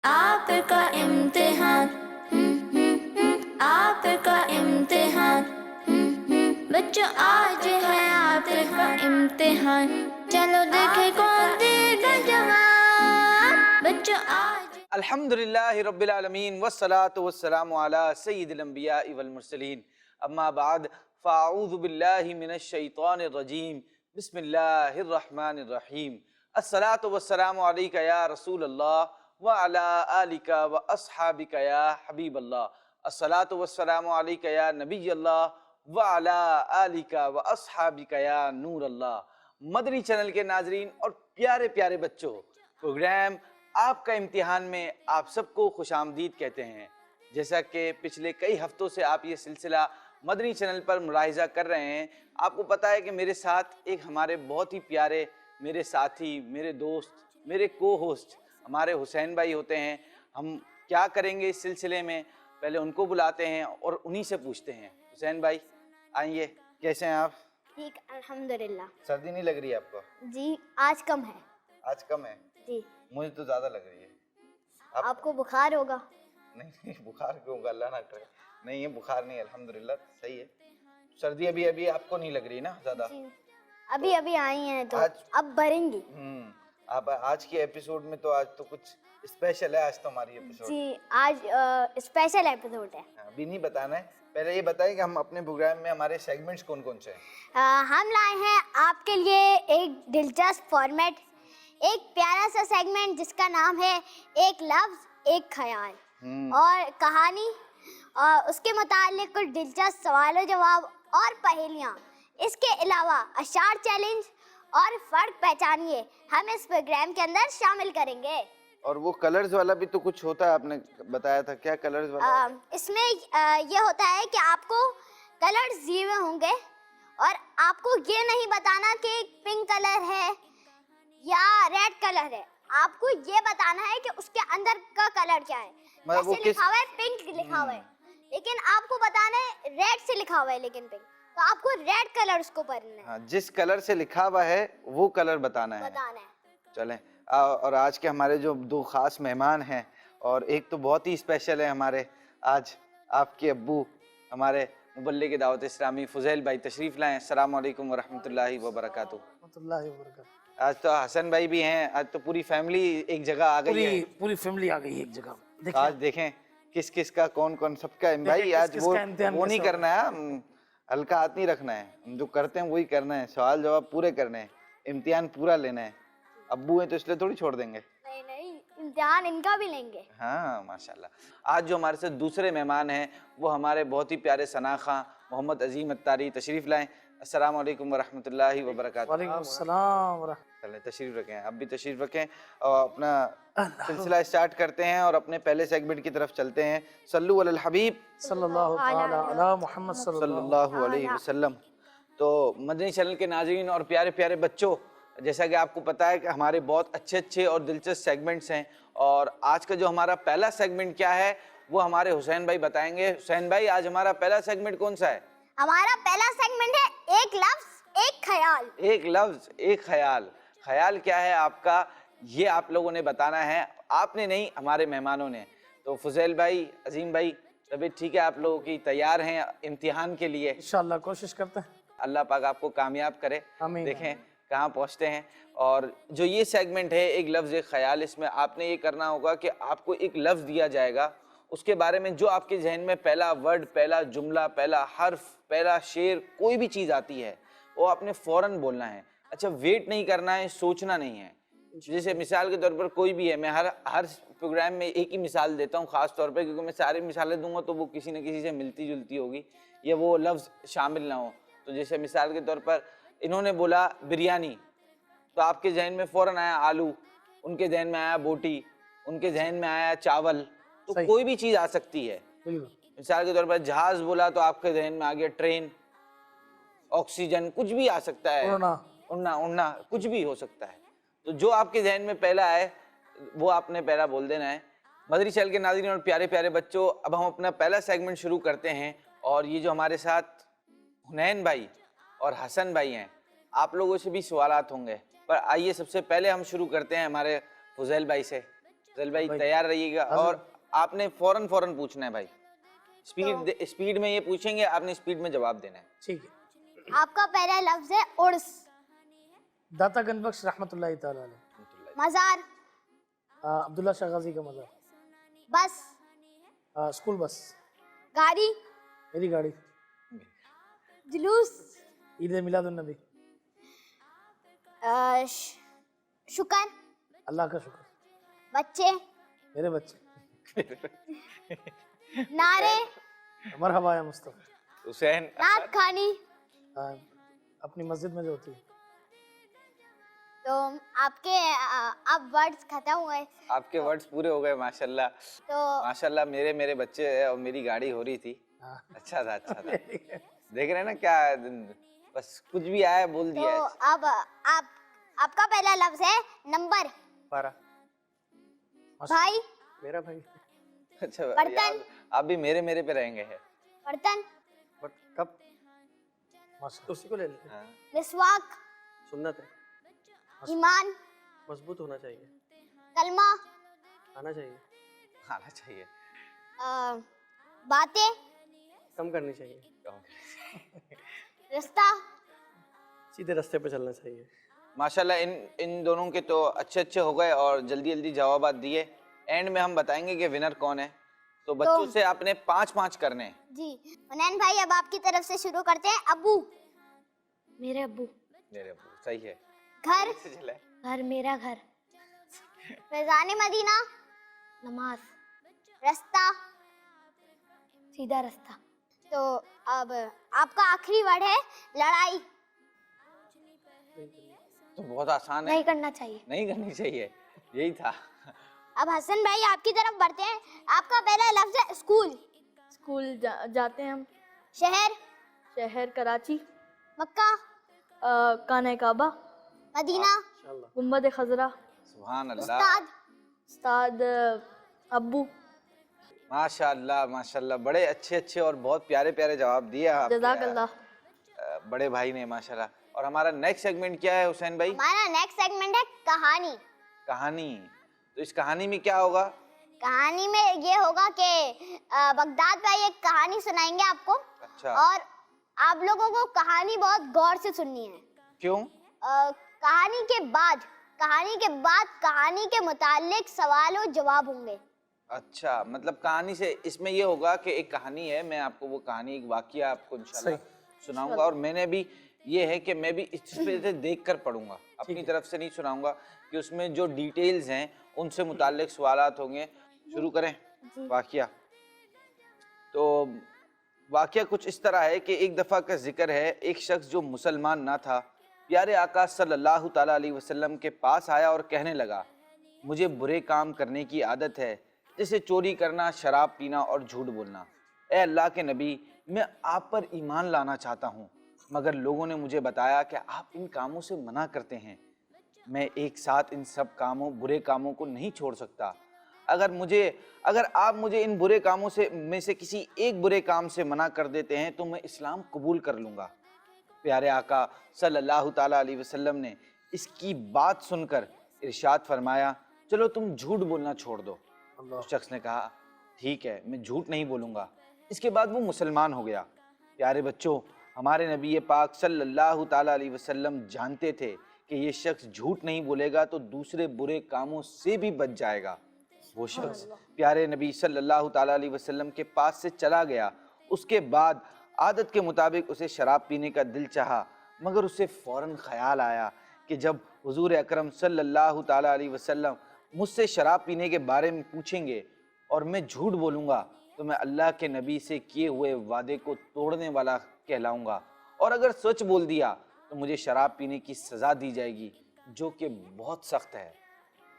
आपका इम्तिहान, आपका इम्तिहान, बच्चों आज है आपका इम्तिहान। चलो देखे कौन देगा जवाब। बच्चों आज अल्हम्दुलिल्लाहि रब्बिल आलमीन वस्सलातु वस्सलामु अला सय्यिदिल अंबियाइ वल मुरसलीन अम्मा बाद फ़अऊज़ु बिल्लाहि मिनश शैतानिर रजीम बिस्मिल्लाहिर रहमानिर रहीम अस्सलातु वस्सलामु अलैका या रसूल अल्लाह व अला आलिका व अस्हाबिका या हबीब अल्लाह अस्सलातु वस्सलामु अलैका या नबी अल्लाह व अला आलिका व अस्हाबिका या नूर अल्लाह। मदनी चैनल के नाजरीन और प्यारे प्यारे बच्चों, प्रोग्राम आपका इम्तिहान में आप सबको खुशामदीद कहते हैं। जैसा कि पिछले कई हफ्तों से आप ये सिलसिला मदनी चैनल पर मुलाहिजा कर रहे हैं, आपको पता है कि मेरे साथ एक हमारे बहुत ही प्यारे मेरे साथी, मेरे दोस्त, मेरे को होस्ट हमारे हुसैन भाई होते हैं। हम क्या करेंगे इस सिलसिले में, पहले उनको बुलाते हैं और उन्हीं से पूछते हैं। हुसैन भाई आइए, कैसे हैं आप? ठीक, अल्हम्दुलिल्लाह। सर्दी नहीं लग रही है आपको? जी, आज कम है। आज कम है? जी। मुझे तो ज़्यादा लग रही है। आपको बुखार होगा? नहीं बुखार क्यों होगा, अल्लाह ना करे। नहीं है, बुखार नहीं है, अल्हम्दुलिल्लाह सही है। सर्दी अभी अभी आपको नहीं लग रही ना ज़्यादा? अभी अभी आई हैं तो आज अब बढ़ेंगी। अब आज के एपिसोड में तो आज तो कुछ स्पेशल है। आज तो हमारी एपिसोड जी, आज स्पेशल एपिसोड है। अभी नहीं बताना है, पहले ये बताएं कि हम अपने प्रोग्राम में हमारे सेगमेंट्स कौन कौन से हैं। हम लाए हैं आपके लिए एक दिलचस्प फॉर्मेट, एक प्यारा सा सेगमेंट जिसका नाम है एक लफ्ज एक ख्याल और कहानी, और उसके मुतालिक कुछ दिलचस्प सवाल जवाब और पहेलियाँ। इसके अलावा अशार चैलेंज और फ़र्क पहचानिए हम इस प्रोग्राम के अंदर शामिल करेंगे। और वो कलर्स वाला भी तो कुछ होता है, आपने बताया था, क्या कलर्स वाला? इसमें ये होता है कि आपको कलर्स दिए हुए होंगे और आपको ये नहीं बताना कि पिंक कलर है या रेड कलर है, आपको ये बताना है कि उसके अंदर का कलर क्या है। जैसे लिखा हुआ है पिंक लिखा हुआ है, लेकिन आपको बताना है रेड से लिखा हुआ है लेकिन पिंक, तो आपको रेड कलर उसको पढ़ना है। हाँ, जिस कलर से लिखा हुआ है वो कलर बताना है। चलें, और आज के हमारे जो दो खास मेहमान हैं, और एक तो बहुत ही स्पेशल है हमारे, आज आपके अब्बू हमारे मुबल्लिग दावत इस्लामी फुज़ैल भाई तशरीफ़ लाएँ। अस्सलामु अलैकुम व रहमतुल्लाहि व बरकातुहू। आज तो हसन भाई भी हैं, आज तो पूरी फैमिली एक जगह आ गई है। पूरी फैमिली आ गई है एक जगह। आज देखें किस किस का कौन कौन सबका भाई, आज वो नहीं करना है, हल्का हाथ नहीं रखना है, हम जो करते हैं वही करना है, सवाल जवाब पूरे करने हैं, इम्तिहान पूरा लेना है। अब्बू हैं तो इसलिए थोड़ी छोड़ देंगे। नहीं, इम्तिहान इनका भी लेंगे। हाँ माशाल्लाह। आज जो हमारे साथ दूसरे मेहमान हैं वो हमारे बहुत ही प्यारे सना खां मोहम्मद अजीम अत्तारी तशरीफ़ लाएँ। अस्सलाम वालेकुम व रहमतुल्लाहि व बरकातुहू। वालेकुम सलाम। चलें तशरीफ़ रखें, अब भी तशरीफ़ रखें और अपना सिलसिला स्टार्ट करते हैं और अपने पहले सेगमेंट की तरफ चलते हैं। सल्लु अलल हबीब सल्लल्लाहु ताला अला मुहम्मद सल्लल्लाहु अलैहि वसल्लम। तो मदनी चैनल के नाज़रीन और प्यारे प्यारे बच्चों, जैसा कि आपको पता है कि हमारे बहुत अच्छे अच्छे और दिलचस्प सेगमेंट्स हैं, और आज का जो हमारा पहला सेगमेंट क्या है वो हमारे हुसैन भाई बताएंगे। हुसैन भाई, आज हमारा पहला सेगमेंट कौन सा है? हमारा पहला सेगमेंट है एक लफ्ज एक ख्याल। एक लफ्ज एक ख्याल। ख्याल क्या है आपका, ये आप लोगों ने बताना है, आपने नहीं, हमारे मेहमानों ने। तो फुज़ैल भाई, अजीम भाई, तबीयत ठीक है आप लोगों की? तैयार हैं इम्तिहान के लिए? इंशाअल्लाह कोशिश करते हैं, अल्लाह पाक आपको कामयाब करे। देखें कहाँ पहुँचते हैं। और जो ये सेगमेंट है एक लफ्ज़ एक ख्याल, इसमें आपने ये करना होगा कि आपको एक लफ्ज़ दिया जाएगा, उसके बारे में जो आपके जहन में पहला वर्ड, पहला जुमला, पहला हर्फ, पहला शेर, कोई भी चीज़ आती है वो आपने फ़ौरन बोलना है। अच्छा, वेट नहीं करना है, सोचना नहीं है। जैसे मिसाल के तौर पर कोई भी है, मैं हर प्रोग्राम में एक ही मिसाल देता हूँ ख़ास तौर पे, क्योंकि मैं सारी मिसालें दूंगा तो वो किसी न किसी से मिलती जुलती होगी या वो लफ्ज़ शामिल ना हो। तो जैसे मिसाल के तौर पर इन्होंने बोला बिरयानी, तो आपके जहन में फ़ौरन आया आलू, उनके जहन में आया बोटी, उनके जहन में आया चावल, तो कोई भी चीज़ आ सकती है। मिसाल के तौर पर जहाज बोला तो आपके जहन में आ गया ट्रेन, ऑक्सीजन, कुछ भी आ सकता है, उड़ना कुछ भी हो सकता है। तो जो आपके जहन में पहला आए वो आपने पहला बोल देना है। मदनी चैनल के नाज़रीन और प्यारे प्यारे बच्चों, अब हम अपना पहला सेगमेंट शुरू करते हैं, और ये जो हमारे साथ हुनैन भाई और हसन भाई हैं, आप लोगों से भी सवालात होंगे, पर आइए सबसे पहले हम शुरू करते हैं हमारे फुज़ैल भाई से। फजल भाई तैयार रहिएगा और आपने फौरन फौरन पूछना है भाई। स्पीड में ये पूछेंगे, आपने स्पीड में जवाब देना है। ठीक है। आपका पहला लफ्ज है उर्स। दाता गंजबख्श रहमतुल्लाहि ताला अलैह। मजार। अब्दुल्ला शाह गाजी का मज़ार। बस। School bus. गाड़ी। मेरी गाड़ी। जुलूस। ईद मिलादुन नबी। शुक्र। अल्लाह का शुक्र। बच्चे। मेरे बच्चे। नारे। मरहबा या मुस्तफा। हुसैन। नात खानी। अपनी मस्जिद में जो होती है। तो आपके अब वर्ड्स खत्म हुए। आपके वर्ड्स पूरे हो गए माशाल्लाह। तो माशाल्लाह मेरे बच्चे और मेरी गाड़ी हो रही थी। अच्छा था, अच्छा था। देख रहे हैं ना क्या, बस कुछ भी आया बोल तो दिया है। अब आपका पहला लफ्ज है नंबर। 12। भाई। मेरा भाई। अच्छा बर्तन। आप भी मेरे पे रहेंगे है। बर्तन। बट कब तो उसी को ले लेते हैं। हाँ। मिसवाक। सुन्नत है, ईमान। मजबूत होना चाहिए, कलमा। आना चाहिए, आना चाहिए। बातें। कम करनी चाहिए, रास्ता। सीधे रास्ते पे चलना चाहिए। माशाल्लाह इन दोनों के तो अच्छे हो गए और जल्दी जल्दी जवाब दिए। एंड में हम बताएंगे कि विनर कौन है। तो बच्चों से आपने 5-5 करने हैं। जी हुनैन भाई, अब आपकी तरफ से शुरू करते हैं। अबू। मेरे अबू। मेरे अब्बू, सही है। घर। चले। घर मेरा घर। फैजान मदीना। नमाज। रास्ता। सीधा रास्ता। तो अब आपका आखिरी वर्ड है लड़ाई। तो बहुत आसान है। नहीं करना चाहिए। नहीं करनी चाहिए, यही था। अब हसन भाई आपकी तरफ बढ़ते हैं। आपका पहला लफ्ज है स्कूल। स्कूल जाते हैं हम। शहर। शहर कराची। मक्का। काने काबा। मदीना। गुम्बद खजरा। सुभान अल्लाह। उस्ताद। उस्ताद अब्बू। माशाल्लाह माशाल्लाह, बड़े अच्छे और बहुत प्यारे जवाब दिए आपने। जज़ाकल्लाह। बड़े भाई ने माशाल्लाह। और हमारा नेक्स्ट सेगमेंट क्या है हुसैन भाई? हमारा नेक्स्ट सेगमेंट है कहानी। कहानी। तो इस कहानी में क्या होगा? कहानी में ये होगा कि बगदाद भाई एक कहानी सुनाएंगे आपको। अच्छा। और आप लोगों को कहानी बहुत गौर से सुननी है। क्यों? कहानी के बाद कहानी के मुतालिक सवाल और जवाब होंगे। अच्छा, मतलब कहानी से इसमें ये होगा कि एक कहानी है, मैं आपको वो कहानी, एक वाकया आपको इंशाल्लाह सुनाऊंगा। और मैंने भी ये है कि मैं भी इस पे से देख कर पढ़ूंगा, अपनी तरफ से नहीं सुनाऊंगा, कि उसमें जो डिटेल्स हैं उनसे मुताल्लिक सवालात होंगे। शुरू करें वाकया। तो वाकया कुछ इस तरह है कि एक दफ़ा का जिक्र है, एक शख्स जो मुसलमान ना था प्यारे आका सल्लल्लाहु ताला अलैहि वसल्लम के पास आया और कहने लगा, मुझे बुरे काम करने की आदत है, जैसे चोरी करना, शराब पीना और झूठ बोलना। ए अल्लाह के नबी, मैं आप पर ईमान लाना चाहता हूँ, मगर लोगों ने मुझे बताया कि आप इन कामों से मना करते हैं। मैं एक साथ इन सब बुरे कामों को नहीं छोड़ सकता। अगर आप मुझे इन बुरे कामों में से किसी एक बुरे काम से मना कर देते हैं तो मैं इस्लाम कबूल कर लूँगा। प्यारे आका सल्लल्लाहु ताला अलैहि वसल्लम ने इसकी बात सुनकर इरशाद फरमाया, चलो तुम झूठ बोलना छोड़ दो। उस शख्स ने कहा, ठीक है, मैं झूठ नहीं बोलूँगा। इसके बाद वो मुसलमान हो गया। प्यारे बच्चों, हमारे नबी पाक सल्लल्लाहु ताला अलैहि वसल्लम जानते थे कि ये शख्स झूठ नहीं बोलेगा तो दूसरे बुरे कामों से भी बच जाएगा। वो शख्स प्यारे नबी सल्लल्लाहु ताला अलैहि वसल्लम के पास से चला गया। उसके बाद आदत के मुताबिक उसे शराब पीने का दिल चाहा, मगर उसे फ़ौरन ख्याल आया कि जब हुजूर अकरम सल्लल्लाहु ताला अलैहि वसल्लम मुझसे शराब पीने के बारे में पूछेंगे और मैं झूठ बोलूँगा तो मैं अल्लाह के नबी से किए हुए वादे को तोड़ने वाला कहलाऊँगा, और अगर सच बोल दिया तो मुझे शराब पीने की सज़ा दी जाएगी, जो कि बहुत सख्त है।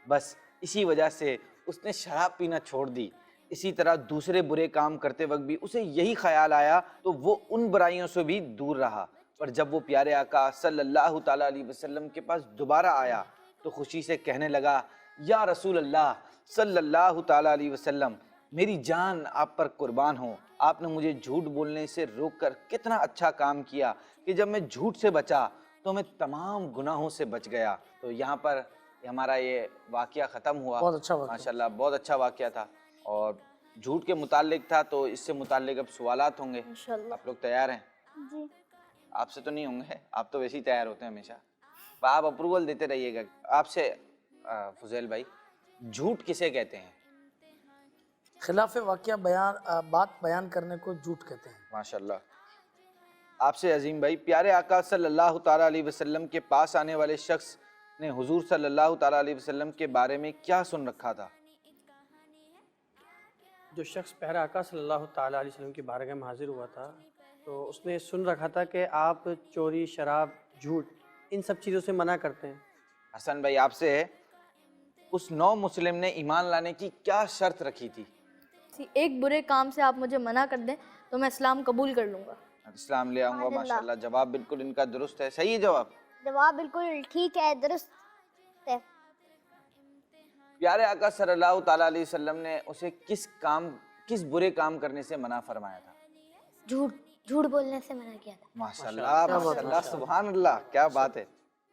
बस इसी वजह से उसने शराब पीना छोड़ दी। इसी तरह दूसरे बुरे काम करते वक्त भी उसे यही ख्याल आया तो वो उन बुराइयों से भी दूर रहा। पर जब वो प्यारे आका सल्लल्लाहु ताला अलैहि वसल्लम के पास दोबारा आया तो खुशी से कहने लगा, या रसूल अल्लाह सल्लल्लाहु ताला अलैहि वसल्लम, मेरी जान आप पर कुर्बान हो। आपने मुझे झूठ बोलने से रोककर कितना अच्छा काम किया कि जब मैं झूठ से बचा तो मैं तमाम गुनाहों से बच गया। तो यहाँ पर हमारा ये वाकया ख़त्म हुआ। बहुत अच्छा वाकया। माशाल्लाह बहुत अच्छा वाकया था और झूठ के मुतालिक था, तो इससे मुतालिक अब सवालात होंगे। इंशाल्लाह। आप लोग तैयार हैं? जी। आपसे तो नहीं होंगे, आप तो वैसे ही तैयार होते हैं हमेशा, आप अप्रूवल देते रहिएगा। आपसे फुजैल भाई, झूठ किसे कहते हैं? खिलाफ वाकया बयान बात बयान करने को झूठ कहते हैं। माशाल्लाह। आपसे अजीम भाई, प्यारे आका सल्लल्लाहु ताला अलैहि वसल्लम के पास आने वाले शख्स ने हुजूर सल्लल्लाहु ताला अलैहि वसल्लम के बारे में क्या सुन रखा था? जो शख्स प्यारे आका सल्लल्लाहु ताला अलैहि वसल्लम की बारगाह में हाजिर हुआ था, तो उसने सुन रखा था कि आप चोरी, शराब, झूठ, इन सब चीज़ों से मना करते हैं। हसन भाई आपसे है, उस नौ मुस्लिम ने ईमान लाने की क्या शर्त रखी थी? एक बुरे काम से आप मुझे मना कर दें तो मैं इस्लाम कबूल कर लूँगा। इस्लाम ले आऊंगा। माशाल्लाह, जवाब बिल्कुल इनका दुरुस्त है। सही है जवाब? जवाब बिल्कुल ठीक है, दुरुस्त है। प्यारे आका सल्लल्लाहु ताला अलैहि वसल्लम ने उसे किस बुरे काम करने से मना फरमाया था? झूठ बोलने से मना किया था। माशाल्लाह माशाल्लाह, सुभान अल्लाह, क्या बात है।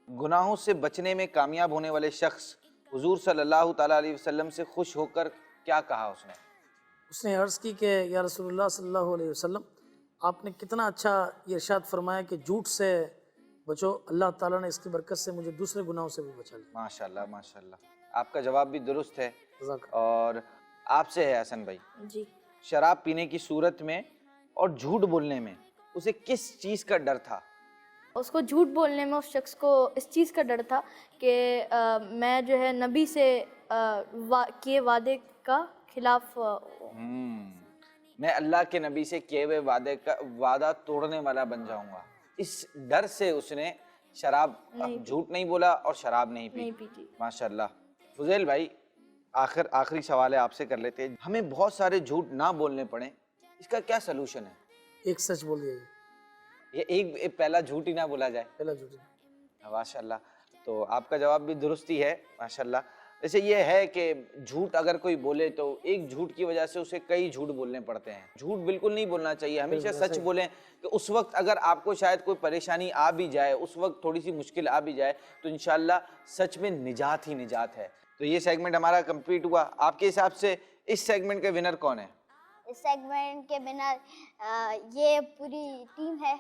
गुनाहों से बचने में कामयाब होने वाले शख्स हुजूर सल्लल्लाहु ताला अलैहि वसल्लम से खुश होकर क्या कहा उसने? उसने अर्ज़ की कि या रसूलुल्लाह सल्लल्लाहु अलैहि वसल्लम, आपने कितना अच्छा ये इरशाद फरमाया कि झूठ से बचो, अल्लाह ताला ने इसकी बरकत से मुझे दूसरे गुनाहों से भी बचा लिया। माशाल्लाह माशाल्लाह, आपका जवाब भी दुरुस्त है। जज़ाक। और आपसे है हसन भाई, जी। शराब पीने की सूरत में और झूठ बोलने में उसे किस चीज़ का डर था? उसको झूठ बोलने में उस शख्स को इस चीज़ का डर था कि मैं जो है नबी से किए वादे का खिलाफ मैं अल्लाह के नबी से किए हुए वादा तोड़ने वाला बन जाऊंगा। इस डर से उसने झूठ नहीं बोला और शराब नहीं पी। जी। माशाल्लाह। फुजैल भाई, आखिरी सवाल है, आपसे कर लेते हैं। हमें बहुत सारे झूठ ना बोलने पड़े, इसका क्या सलूशन है? एक सच बोल दिया, ये एक पहला झूठ ही ना बोला जाए। पहला झूठ। माशाल्लाह, तो आपका जवाब भी दुरुस्त ही है। माशाल्लाह। वैसे ये है कि झूठ अगर कोई बोले तो एक झूठ की वजह से उसे कई झूठ बोलने पड़ते हैं। झूठ बिल्कुल नहीं बोलना चाहिए, हमेशा सच बोलें। कि उस वक्त अगर आपको शायद कोई परेशानी आ भी जाए, उस वक्त थोड़ी सी मुश्किल आ भी जाए, तो इंशाल्लाह सच में निजात ही निजात है। तो ये सेगमेंट हमारा कंप्लीट हुआ। आपके हिसाब से इस सेगमेंट के विनर कौन है? इस सेगमेंट के विनर ये पूरी टीम है।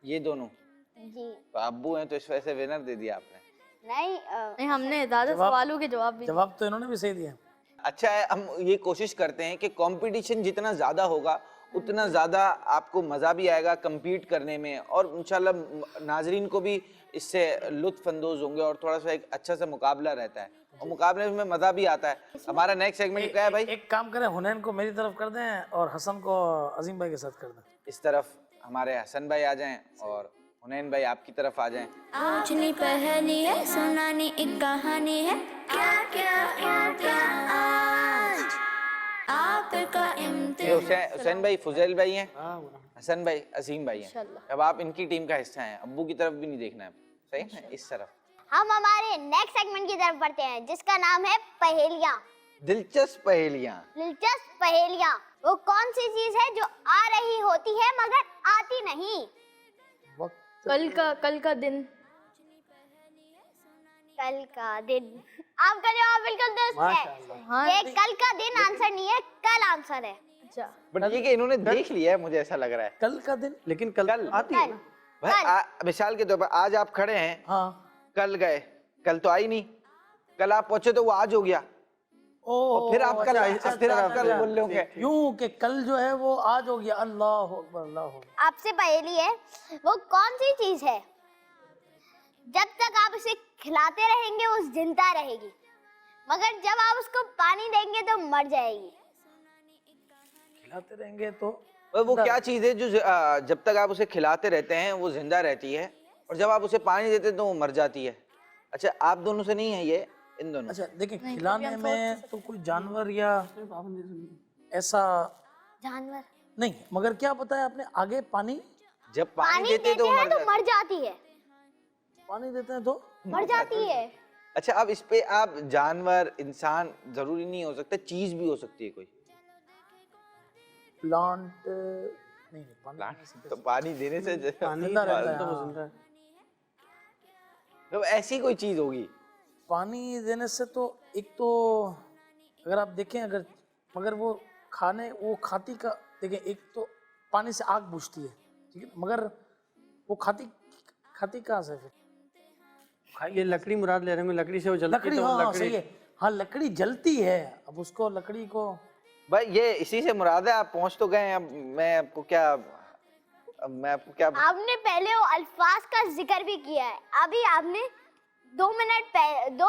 ये दोनों? जी। तो अब्बू हैं, तो इस वजह से विनर दे दिया आपने। नहीं, हमने ज़्यादा सवालों के जवाब तो इन्होंने भी सही दिया। अच्छा है, हम ये कोशिश करते हैं कि कंपटीशन जितना ज़्यादा होगा उतना ज़्यादा आपको मज़ा भी आएगा compete करने में, और इंशाल्लाह नाजरीन को भी इससे लुत्फ़ अंदोज़ होंगे और थोड़ा सा एक अच्छा सा मुकाबला रहता है और मुकाबले में मज़ा भी आता है। हमारा नेक्स्ट सेगमेंट क्या है भाई? एक काम करें, हुनैन को मेरी तरफ कर दें और हसन को अजीम भाई के साथ कर दें। इस तरफ हमारे हसन भाई आ जाएं और हुनैन भाई आपकी तरफ आ जाएं। पूछनी पहली है, सुनानी एक कहानी है, क्या क्या क्या आज आपका इम्तिहान। हुसैन भाई फुजैल भाई हैं, हसन भाई अजीम भाई हैं। अब आप इनकी टीम का हिस्सा हैं, अब्बू की तरफ भी नहीं देखना है, सही है? इस तरफ हम हमारे नेक्स्ट सेगमेंट की तरफ बढ़ते हैं, जिसका नाम है पहेलियाँ। दिलचस्प पहेलियाँ। दिलचस्प पहेलियाँ वो कौन सी चीज है जो आ रही होती है मगर आती नहीं? कल का दिन। कल का दिन। आपका जवाब बिल्कुल दुरुस्त है। हाँ, ये कल का दिन आंसर नहीं है, कल आंसर है। अच्छा, बट ये कि इन्होंने देख लिया है, मुझे ऐसा लग रहा है। कल का दिन, लेकिन कल आती है ना। भाई मिसाल के तौर पर आज आप खड़े हैं, हाँ, कल गए, कल तो आई नहीं, कल आप पहुंचे तो वो आज हो गया, और फिर आप कल बोल रहे होंगे यूं कि कल जो है वो आज हो गया। अल्लाह अकबर, अल्लाह अकबर। आपसे पहेली है, वो कौन सी चीज है जब तक आप उसे खिलाते रहेंगे वो जिंदा रहेगी, मगर जब आप उसको पानी देंगे तो मर जाएगी? खिलाते रहेंगे तो वो क्या चीज है जो जब तक आप उसे खिलाते रहते हैं वो जिंदा रहती है, और जब आप उसे पानी देते हैं तो वो मर जाती है? अच्छा, आप दोनों से नहीं है ये, इन दोनों। अच्छा देखिए, खिलाने में तो कोई जानवर या ऐसा जानवर नहीं, मगर क्या पता है आपने, आगे पानी जब पानी देते हैं तो मर जाती है। पानी देते हैं तो मर जाती है। अच्छा, अब इस पे आप जानवर, इंसान जरूरी नहीं हो सकता, चीज भी हो सकती है कोई। प्लांट नहीं, तो पानी देने से जिंदा रहता है। तो ऐसी कोई चीज होगी पानी देने से तो एक तो अगर आप देखें अगर मगर वो खाती का देखें, एक तो पानी से आग बुझती है, ठीक है, मगर वो खाती कहाँ से फिर? ये लकड़ी मुराद ले रहे होंगे, लकड़ी से वो जलती लकड़ी, है, तो हाँ लकड़ी सही है, हाँ लकड़ी जलती है। अब उसको लकड़ी को भाई ये इसी से मुराद है, आप पहुंच तो गए। अब मैं आपको क्या आपने पहले वो अल्फाज का जिक्र भी किया है, अभी आपने 2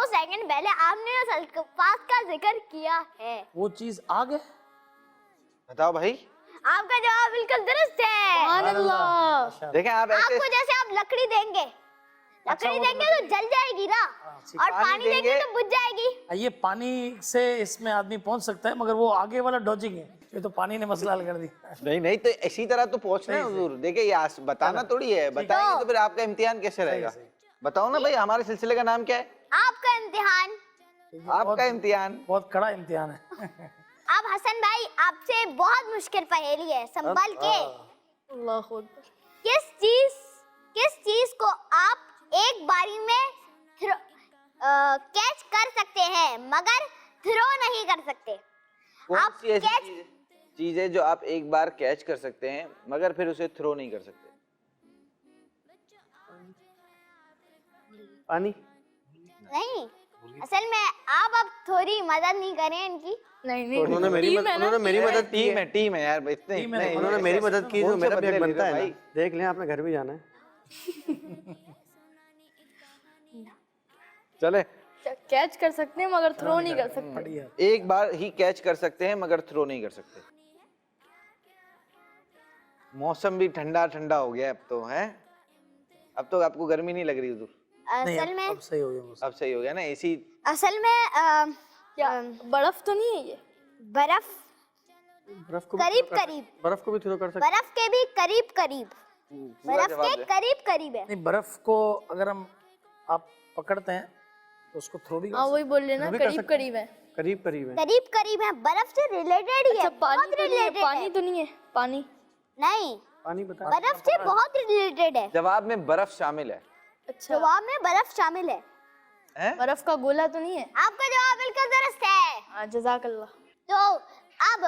सेकंड पहले आपने उस अल्फाज का जिक्र किया है। वो चीज आग है। बताओ भाई। आपका जवाब बिल्कुल दुरुस्त है। सुभान अल्लाह। देखें आप ऐसे आपको जैसे आप लकड़ी देंगे तो जल जाएगी ना, और पानी देंगे तो बुझ जाएगी। ये पानी से इसमें आदमी पहुंच सकता है, मगर वो आगे वाला डॉजिंग है, ये तो पानी ने मसला हल कर दिया। नहीं तो इसी तरह तो पहुंचना है हुजूर। देखिए ये बताना थोड़ी है, बताएंगे तो फिर आपका इम्तिहान कैसे रहेगा? बताओ ना भाई, हमारे सिलसिले का नाम क्या है? आपका इम्तिहान। आपका इम्तिहान बहुत कड़ा इम्तिहान है। अब हसन भाई आपसे बहुत मुश्किल पहेली है, संभल के। अल्लाह खुद। किस चीज को आप एक बारी में कैच कर सकते हैं मगर थ्रो नहीं कर सकते? कौन सी ऐसी चीज है जो आप एक बार कैच कर सकते हैं मगर फिर उसे थ्रो नहीं कर सकते? पानी। नहीं, असल में आप अब थोड़ी मदद नहीं करें इनकी। नहीं उन्होंने मेरी मदद की है। टीम है यार, इतने उन्होंने मेरी मदद की, तो मेरा भी हक बनता है भाई। ना। देख लें, आपने घर भी जाना है। चले, कैच कर सकते हैं मगर थ्रो नहीं कर सकते। एक बार ही कैच कर सकते हैं मगर थ्रो नहीं कर सकते। मौसम भी ठंडा ठंडा हो गया अब तो, है? अब तो आपको गर्मी नहीं लग रही हुजूर? असल में अब सही हो गया मौसम। अब सही हो गया ना एसी? असल में क्या बर्फ तो नहीं है ये? बर्फ को करीब बर्फ को भी थ्रो कर सकते। बर्फ के भी करीब बर्फ के करीब है। नहीं, बर्फ को अगर आप पकड़ते हैं तो उसको थ्रो भी कर हाँ वही बोल लेना, करीब है। करीब है, बर्फ से रिलेटेड ही है। अच्छा पानी बहुत तो नहीं है, रिलेटेड पानी है। तो नहीं है, पानी नहीं, पानी बता। बर्फ से बहुत रिलेटेड है। जवाब में बर्फ शामिल है। अच्छा जवाब में बर्फ शामिल है। हैं? बर्फ का गोला तो नहीं है? आपका जवाब बिल्कुल दुरुस्त है। हाँ जज़ाकल्लाह। तो अब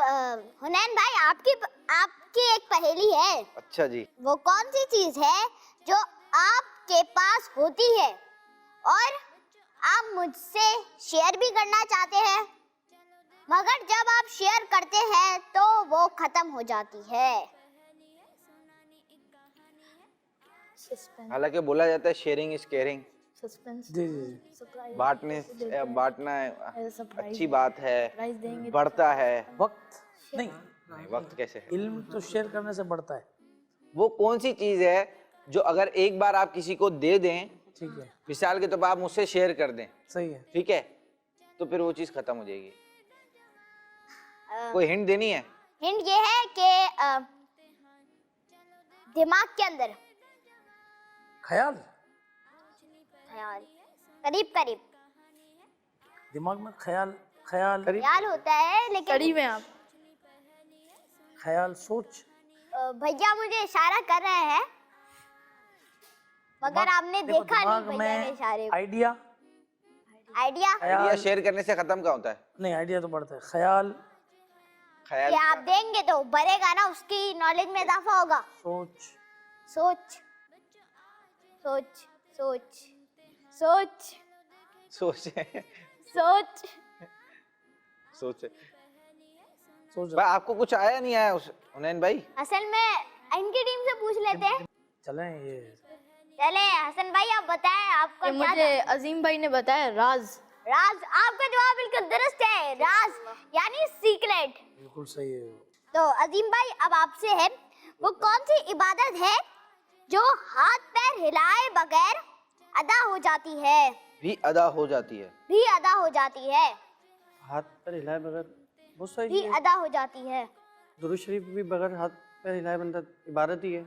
हुनैन भाई आपकी एक पहेली है। अच्छा जी। वो कौन सी चीज है जो आपके पास होती है और आप मुझसे शेयर भी करना चाहते हैं, मगर जब आप शेयर करते हैं तो वो खत्म हो जाती है? हालांकि बोला जाता है शेयरिंग इज केयरिंग। सस्पेंस। जी जी। बांटना अच्छी बात है, देंगे। बढ़ता है। वक्त नहीं, वक्त कैसे है? इल्म तो शेयर करने से बढ़ता है। वो कौन सी चीज है जो अगर एक बार आप किसी को दे दें, ठीक है, मिसाल के तौर पर आप मुझसे शेयर कर दें, सही है। ठीक है, तो फिर वो चीज खत्म हो जाएगी। कोई हिंट देनी है? हिंट ये है कि दिमाग के अंदर ख्याल, करीब दिमाग में ख्याल होता है, लेकिन करीब हैं आप। ख्याल, सोच। भैया मुझे इशारा कर रहे हैं मगर आपने देखो, देखा दिमाग नहीं भैया के में इशारे। आइडिया आइडिया शेयर करने से खत्म का होता है। नहीं, आइडिया तो बढ़ता है। ख्याल ख्याल ये आप देंगे तो बढ़ेगा ना, उसकी नॉलेज में इजाफा होगा। सोच सोच सोच सोच सोच सोचे सोच सोचे सोच भाई, आपको कुछ आया नहीं आया हुनैन भाई? असल में इनकी टीम से पूछ लेते हैं। चलें ये चले हसन भाई आप बताएं आपका ये क्या मुझे था? अजीम भाई ने बताया राज। राज। आपका जवाब बिल्कुल दुरुस्त है, राज यानी सीक्रेट। बिल्कुल सही है। तो अजीम भाई अब आपसे है, वो कौन सी इबादत है जो हाथ पैर हिलाए बगैर अदा हो जाती है? भी अदा हो जाती है। भी अदा हो जाती है। हाथ पैर हिलाए बगैर बहुत सारी भी चीजें। अदा हो जाती है। दुरूद शरीफ भी बगैर हाथ पैर हिलाए बंदा इबादत ही है,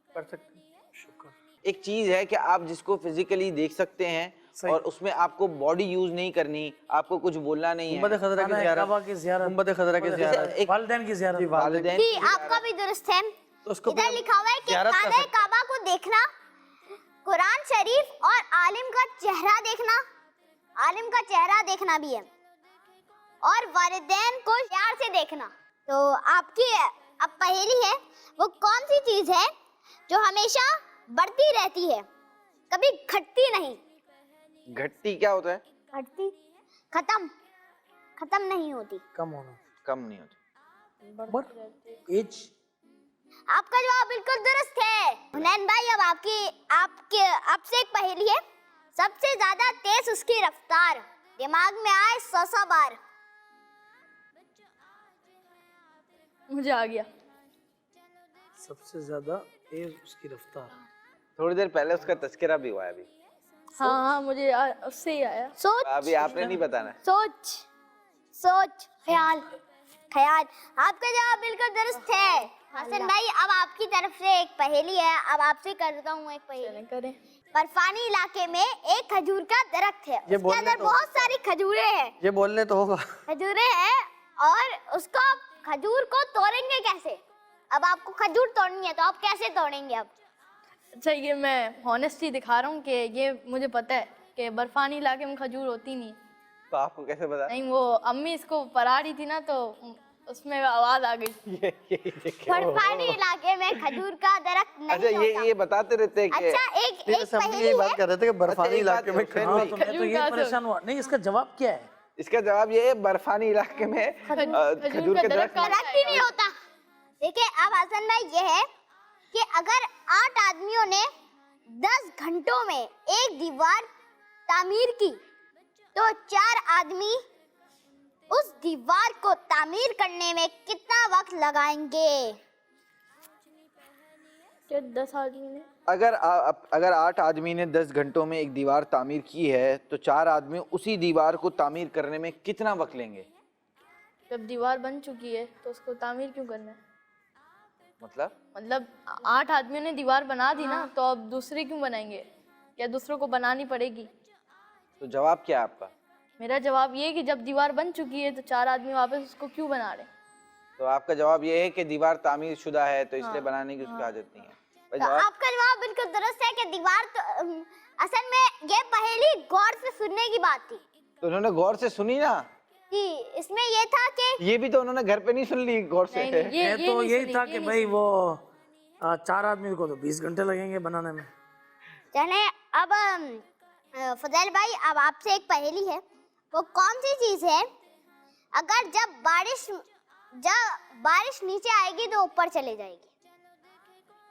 कर सकते हैं। शुक्र। एक चीज है कि आप जिसको फिजिकली देख सकते हैं और उसमें आपको बॉडी यूज नहीं करनी, आपको कुछ बोलना नहीं है। गुंबद खजरा की ज़ियारत, गुंबद खजरा की ज़ियारत, वालिदैन की ज़ियारत। वालिदैन जी आपका भी दुरुस्त है। तो उसको इधर लिखा हुआ है कि ज़ियारत कर खाने सकते हैं। काबा को देखना, कुरान शरीफ और आलिम का चेहरा देखना, आलिम का चेहरा देखना भी है और वालिदैन को प्यार से देखना। तो आपकी अब पहेली है, वो कौन सी चीज है जो हमेशा बढ़ती रहती है, कभी घटती नहीं? घटती क्या होता है? घटती, खत्म नहीं होती। कम होना, कम नहीं होती। But as. आपका जवाब बिल्कुल दुरुस्त है हुनैन भाई। अब आपसे एक पहेली है, सबसे ज्यादा तेज उसकी रफ्तार, दिमाग में आए 100 बार। मुझे आ गया। सबसे ज्यादा तेज उसकी रफ्तार। थोड़ी देर पहले उसका तस्करा भी हुआ है अभी। हाँ मुझे उससे ही आया। सोच, अभी आपने नहीं बताना। सोच, ख्याल। आपका जवाब बिल्कुल दुरुस्त है हसन भाई। अब आपकी तरफ से एक पहेली है, अब आपसे करता हूँ एक पहेली। करें। बर्फानी इलाके में एक खजूर का दरख्त है, ये उसके बोलने अंदर तो- बहुत सारी खजूरें हैं। ये बोलने तो होगा। खजूरें हैं और उसको खजूर को तोड़ेंगे कैसे? अब आपको खजूर तोड़नी है तो आप कैसे तोड़ेंगे? अब अच्छा, ये मैं हॉनेस्टी दिखा रहा हूँ कि ये मुझे पता है कि बर्फानी इलाके में खजूर होती नहीं। तो आपको कैसे पता? नहीं, वो अम्मी इसको पढ़ा रही थी ना तो उसमें आवाज आ गई। ये देखिए। बर्फानी इलाके में खजूर का दरख्त नहीं अच्छा, होता। ये बताते रहते हैं कि अच्छा, एक सब पहेली यही बात है। कर रहे थे कि बर्फानी एक बात इलाके में हुसैन हाँ, भाई, तो मैं तो खजूर ये कहाँ से परेशान हुआ। नहीं, इसका जवाब क्या है? इसका जवाब ये है, बर्फानी इलाके में खजूर का के दरख्त दरख्त दरख्त ही नहीं होता। देखिए अब हसन भाई, ये है कि अगर 8 आदमियों ने 10 घंटों में एक दीवार तामीर की तो 4 आदमी उस दीवार को तामीर करने में कितना वक्त लगाएंगे? क्या 10 आदमी ने? अगर 8 आदमी ने 10 घंटों में एक दीवार तामीर की है तो 4 आदमी उसी दीवार को तामीर करने में कितना वक्त लेंगे? जब दीवार बन चुकी है तो उसको तामीर क्यों करना है? मतलब 8 आदमियों ने दीवार बना दी ना, तो अब दूसरे क्यों बनाएंगे? क्या दूसरों को बनानी पड़ेगी? तो जवाब क्या है आपका? मेरा जवाब ये है कि जब दीवार बन चुकी है तो 4 आदमी वापस उसको क्यों बना रहे? तो आपका जवाब ये है कि दीवार तामीर शुदा है तो इसलिए बनाने की उसकी हाजत नहीं है। भाई तो जवाब आपका जवाब बिल्कुल दुरुस्त है कि दीवार तो असल में ये पहेली गौर से सुनने की बात थी तो उन्होंने गौर से सुनी ना, कि इसमें ये था कि ये भी तो उन्होंने घर पे नहीं सुन ली गौर से। नहीं, ये तो नहीं यही सुनी, था ये कि नहीं भाई वो 4 आदमी को तो 20 घंटे लगेंगे बनाने में। चले अब फजल भाई, अब आपसे एक पहेली है, वो कौन सी चीज है अगर जब बारिश नीचे आएगी तो ऊपर चले जाएगी?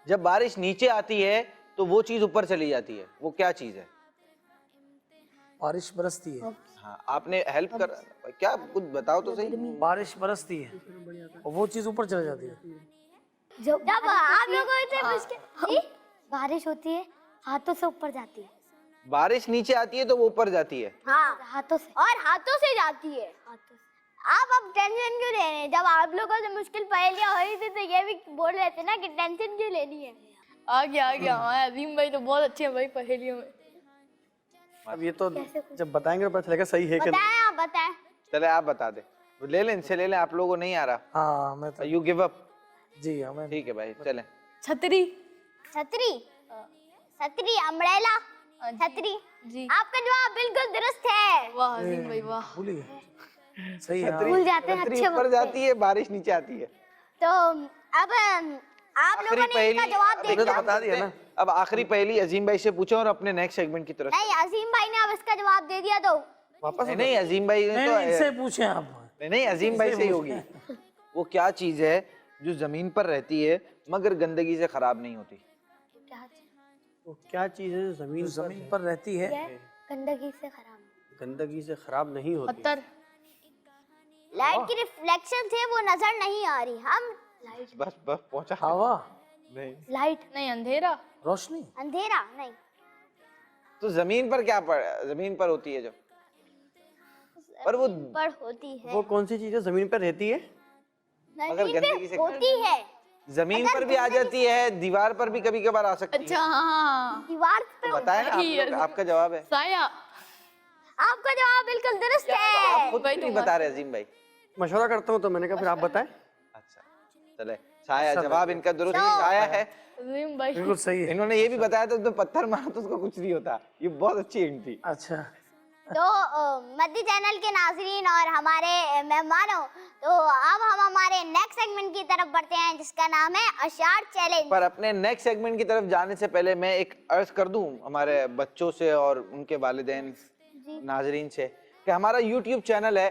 जब बारिश नीचे आती है तो वो चीज ऊपर चली जाती है, वो क्या चीज है? बारिश बरसती है, हाँ, आपने हेल्प कर, क्या कुछ बताओ तो सही। बारिश बरसती है और वो चीज ऊपर चली जाती है। जब आप लोगों से मुश्किल बारिश होती है हाथों से ऊपर जाती है। बारिश नीचे आती है तो वो ऊपर जाती है। हाँ, हाथों से, और हाथों से जाती है। आप अब टेंशन क्यों ले रहे हैं? जब आप लोगों से मुश्किल पहेलियां हो रही थी तो ये भी बोल रहे थे ना कि टेंशन क्यों लेनी है। आ गया। हाँ, अजीम भाई तो बहुत अच्छे हैं भाई पहेलियों में। अब ये तो जब बताएंगे तो पता चलेगा सही है कि नहीं। बताएं, आप बताएं। चले आप बता दे, ले लें इनसे, ले लें, आप लोगों को नहीं आ रहा। हाँ मैं तो यू गिव अप। जी हमें ठीक है भाई, चलें। छतरी। छतरी, अम्ब्रेला, छतरी। जी, आपका जवाब बिल्कुल दुरुस्त है। वाह अजीम भाई वाह। भूल गए। सही है। भूल जाते हैं छतरी अच्छे ऊपर वक्त जाती है, बारिश नीचे आती है। तो अब आप लोगों ने इसका जवाब दे एक दिया। काम बता दिया करते ना। हैं, अब आखिरी पहेली अजीम भाई से पूछो और अपने नेक्स्ट सेगमेंट की तरफ। नहीं, अजीम भाई ने अब इसका जवाब दे दिया तो वापस नहीं, अजीम भाई ने नहीं, इनसे तो पूछे आप। नहीं, अजीम भाई से ही होगी। वो क्या चीज है जो जमीन पर रहती है मगर गंदगी से खराब नहीं होती? वो क्या चीज है जो जमीन पर रहती है, गंदगी से खराब। गंदगी से खराब नहीं होती? पत्थर। लाइट की रिफ्लेक्शन से वो नजर नहीं आ रही। हम लाइट, बस पहुंचा। हवा, नहीं, लाइट, नहीं, अंधेरा। रोशनी। अंधेरा नहीं। तो जमीन पर क्या जमीन पर होती है जो, पर वो पर होती है, वो कौन सी चीज है जमीन पर रहती है? मगर जमीन गंदगी पे से होती है, जमीन पर भी आ जाती है, दीवार पर भी कभी कभार आ सकती है। अच्छा हाँ, दीवार पे। बताया ना आप लोग, आपका जवाब है। साया। आपका जवाब बिल्कुल दुरुस्त है। आप खुद नहीं बता रहे अजीम भाई। मशवरा करता हूँ तो मैंने कहा फिर आप बताएं। अच्छा चले, छाया जवाब इनका दुरुस्त है, छाया है। अजीम भाई बिल्कुल सही है। इन्होंने ये भी बताया था तो पत्थर मारो तो उसको कुछ नहीं होता। ये बहुत अच्छी हिंट थी। अच्छा तो मद्दी चैनल के नाजरीन और हमारे मेहमानों, तो अब हम हमारे नेक्स्ट सेगमेंट की तरफ बढ़ते हैं जिसका नाम है अशार चैलेंज। पर अपने नेक्स्ट सेगमेंट की तरफ जाने से पहले मैं एक अर्ज कर दूं हमारे बच्चों से और उनके वालिदैन नाजरीन से कि हमारा YouTube चैनल है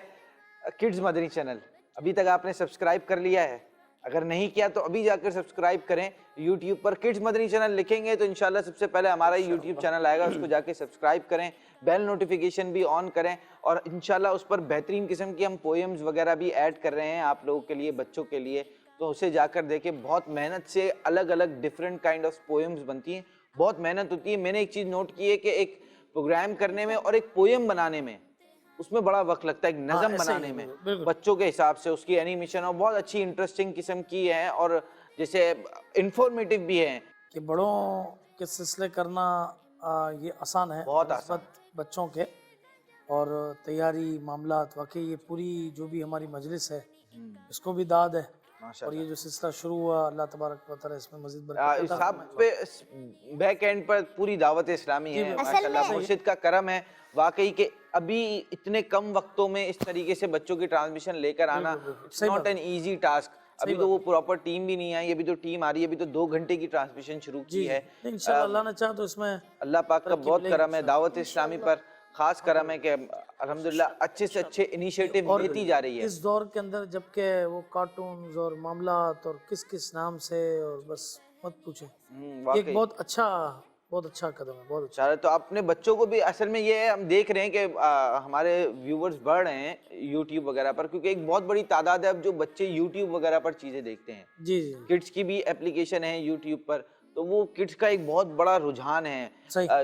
किड्स मदनी चैनल। अभी तक आपने सब्सक्राइब कर लिया है? अगर नहीं किया तो अभी जाकर सब्सक्राइब करें। YouTube पर किड्स मदनी चैनल लिखेंगे तो इंशाल्लाह सबसे पहले हमारा ही YouTube चैनल आएगा, उसको जाके सब्सक्राइब करें, बेल नोटिफिकेशन भी ऑन करें और इंशाल्लाह उस पर बेहतरीन किस्म की हम पोएम्स वगैरह भी ऐड कर रहे हैं आप लोगों के लिए, बच्चों के लिए। तो उसे जाकर देखें, बहुत मेहनत से अलग अलग डिफरेंट काइंड ऑफ पोएम्स बनती हैं, बहुत मेहनत होती है। मैंने एक चीज़ नोट की है कि एक प्रोग्राम करने में और एक पोएम बनाने में उसमें बड़ा वक्त लगता है, एक नज़म बनाने में बच्चों के हिसाब से। उसकी एनिमेशन और बहुत अच्छी इंटरेस्टिंग किस्म की है और जैसे इंफॉर्मेटिव भी है कि बड़ों के सिलसिले करना ये आसान है, बहुत आसान। बच्चों के और तैयारी मामलात, वाकई ये पूरी जो भी हमारी मजलिस है इसको भी दाद है। और ये जो सिलसिला शुरू हुआ, अल्लाह तबारक व तआला इसमें मजीद बरकत अता सब पे बैक एंड पर पूरी दावत इस्लामी है माशाल्लाह। मुर्शिद का करम है वाकई के अभी इतने कम वक्तों में इस तरीके से बच्चों की ट्रांसमिशन लेकर आना it's not an easy task. अभी तो वो प्रॉपर टीम भी नहीं आई, अभी तो टीम आ रही है, अभी तो 2 घंटे की ट्रांसमिशन शुरू की है। इंशाल्लाह अल्लाह ने चाहा तो इसमें अल्लाह पाक का बहुत करम है, दावत इस्लामी पर खास करम है कि अल्हम्दुलिल्लाह अच्छे से अच्छे इनिशिएटिव लेती जा रही है। इस दौर के अंदर जबकि वो कार्टून्स और मामलात और किस किस नाम से, और बस मत पूछे, एक बहुत अच्छा कदम है, बहुत अच्छा। तो अपने बच्चों को भी असल में ये है, हम देख रहे हैं कि हमारे व्यूवर्स बढ़ रहे हैं यूट्यूब वगैरह पर, क्योंकि एक बहुत बड़ी तादाद है अब जो बच्चे यूट्यूब वगैरह पर चीज़ें देखते हैं। जी। किड्स की भी एप्लीकेशन है यूट्यूब पर, तो वो किड्स का एक बहुत बड़ा रुझान है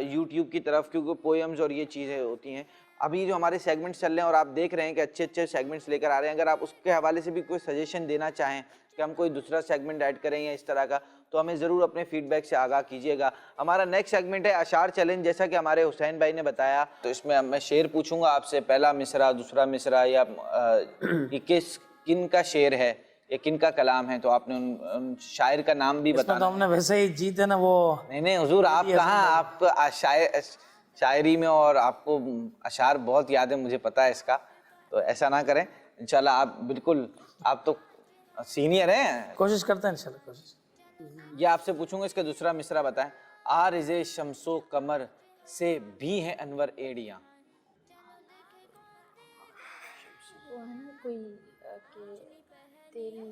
यूट्यूब की तरफ, क्योंकि पोएम्स और ये चीज़ें होती हैं। अभी जो हमारे सेगमेंट्स चल रहे हैं और आप देख रहे हैं कि अच्छे अच्छे सेगमेंट्स लेकर आ रहे हैं, अगर आप उसके हवाले से भी कोई सजेशन देना चाहें कि हम कोई दूसरा सेगमेंट ऐड करें या इस तरह का, तो हमें ज़रूर अपने फीडबैक से आगाह कीजिएगा। हमारा नेक्स्ट सेगमेंट है अशार चैलेंज, जैसा कि हमारे हुसैन भाई ने बताया। तो इसमें मैं शेर पूछूंगा आपसे, पहला मिसरा, दूसरा मिसरा, या किन का शेर है या किन का कलाम है, तो आपने उन शायर का नाम भी बताना। तो हमने वैसे ही जीते ना वो। नहीं हुजूर, आप कहाँ, आप शायरी में और आपको अशार बहुत याद है, मुझे पता है इसका, तो ऐसा ना करें इंशाल्लाह। आप बिल्कुल, आप तो सीनियर हैं, कोशिश करते हैं इंशाल्लाह। कोशिश ये आपसे पूछूंगा, इसका दूसरा मिसरा बताएं। आरिज़े शम्सो कमर से भी है अनवर एड़ियाँ। वो है ना कोई कि तेरी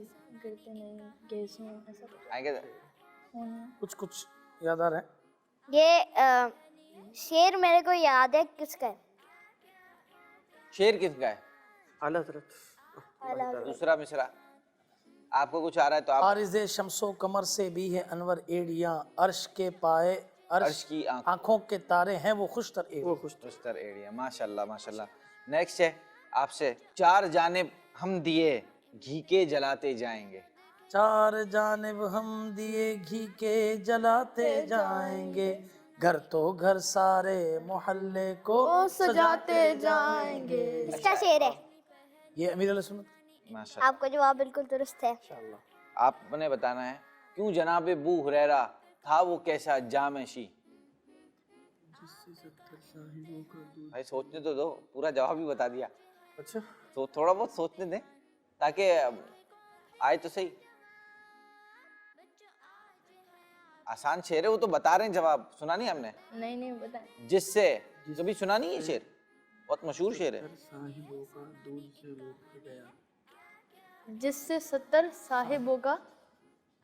गिरते नहीं गैसों, ऐसा कुछ कुछ याद आ रहा है। ये शेर मेरे को याद है, किसका है? शेर किसका है? आला हज़रत। दूसरा मिसरा आपको कुछ आ रहा है तो आप। आरिज़े शम्सो कमर से भी है अनवर एड़ियाँ, अर्श के पाए अर्श की आंखों के तारे हैं वो खुशतर एड़ियाँ। माशाल्लाह माशाल्लाह। नेक्स्ट है आपसे, चार जानिब हम दिए घी के जलाते जाएंगे। चार जानिब हम दिए घी के जलाते जाएंगे, घर तो घर सारे मोहल्ले को सजाते जाएंगे। इसका शेर है ये अमीर अल सुन्नत। माशाल्लाह, आपका जवाब बिल्कुल दुरुस्त है। आपने बताना है, क्यों जनाबे बू हुरैरा था वो कैसा जामशी। भाई सोचने तो दो, पूरा जवाब ही बता दिया। अच्छा, तो थोड़ा बहुत सोचने दें ताकि आए तो सही। आसान शेर है, वो तो बता रहे हैं जवाब, सुना नहीं हमने? नहीं बताएं। जिससे कभी सुना नहीं है शेर, बहुत मशहूर शेर है। जिससे 70 साहिबों का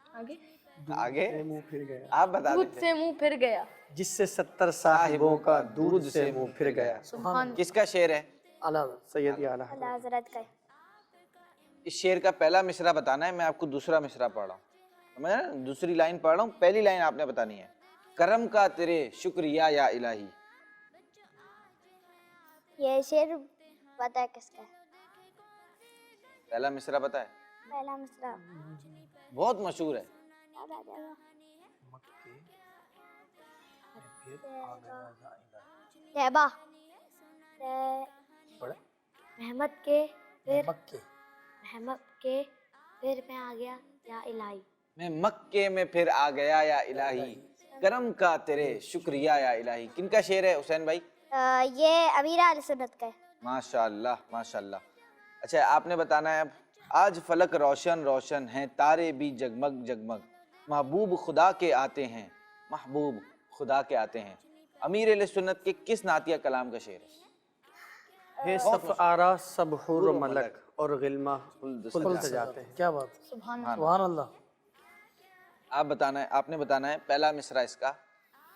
आगे मुंह फिर गया। आप बता दूध देते। से मुंह फिर गया। जिससे 70 साहिबों का दूध से मुंह फिर गया। सुभान। किसका शेर है? आला सैयदी आला अल्लाह हज़रत का है। इस शेर का पहला मिसरा बताना है, मैं आपको दूसरा मिसरा पढ़ रहा हूँ, समझ रहे? दूसरी लाइन पढ़ रहा हूँ, पहली लाइन आपने बतानी है। करम का तेरे शुक्रिया या इलाही। ये शेर पता है किसका है? पहला मिसरा पता है? पहला मिसरा बहुत मशहूर है। याद आ जाएगा। तैबा रहमत के फिर रहमत के फिर मैं आ गया या इलाही। मैं मक्के में फिर आ गया या इलाही, करम का तेरे शुक्रिया या इलाही। किनका शेर है हुसैन भाई? ये अमीरा अल सुन्नत का है। माशाल्लाह माशाल्लाह। अच्छा आपने बताना है अब, आज फलक रोशन रोशन है, तारे भी जगमग जगमग, महबूब खुदा के आते हैं, महबूब खुदा के आते हैं। अमीर अहले सुन्नत के किस नातिया कलाम का शेर है? हे सफ आरा सब हुर मलक और गिल्मा खुल सजाते हैं। क्या बात है, सुभान अल्लाह। आप बताना है, आपने बताना है पहला मिसरा इसका,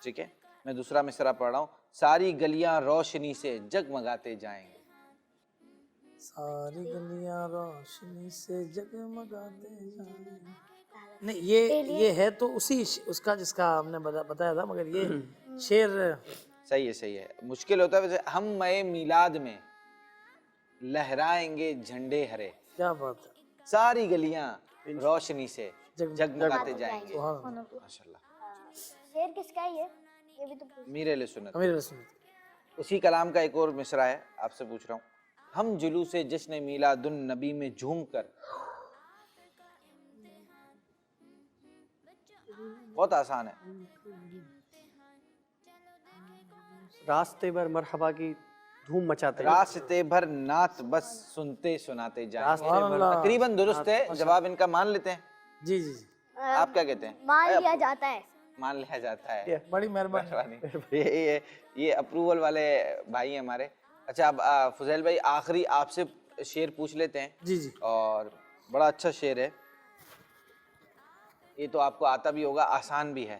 ठीक है? मैं दूसरा मिसरा पढ़ रहा हूँ। सारी गलियां रोशनी से जगमगाते जाएंगे। सारी गलियां रोशनी से जगमगाते जाएं। नहीं ये है तो उसी उसका जिसका हमने बताया था, मगर ये शेर सही है। मुश्किल होता है वैसे। हम मए मिलाद में लहराएंगे झंडे हरे, क्या बात है, सारी गलियां रोशनी से जगमगाते जाएंगे। सुभान अल्लाह। माशाल्लाह। शेर किसका है ये भी तो पूछ। अमीर अहले सुन्नत। अमीर अहले सुन्नत। उसी कलाम का एक और मिसरा है, आपसे पूछ रहा हूँ। हम जुलूसे जश्न मीलादुन नबी में झूम कर, बहुत आसान है। रास्ते भर मरहबा की धूम मचाते हैं। रास्ते भर नात बस सुनते सुनाते जाएंगे। रास्ते भर तकरीबन दुरुस्त है, जवाब इनका मान लेते हैं। जी जी जी, आप क्या कहते हैं? मान लिया जाता है। मान लिया जाता है। बड़ी मेहरबानी। ये अप्रूवल वाले भाई हैं हमारे। अच्छा अब फुजैल भाई आखिरी आपसे शेर पूछ लेते हैं। जी जी, और बड़ा अच्छा शेर है ये, तो आपको आता भी होगा, आसान भी है।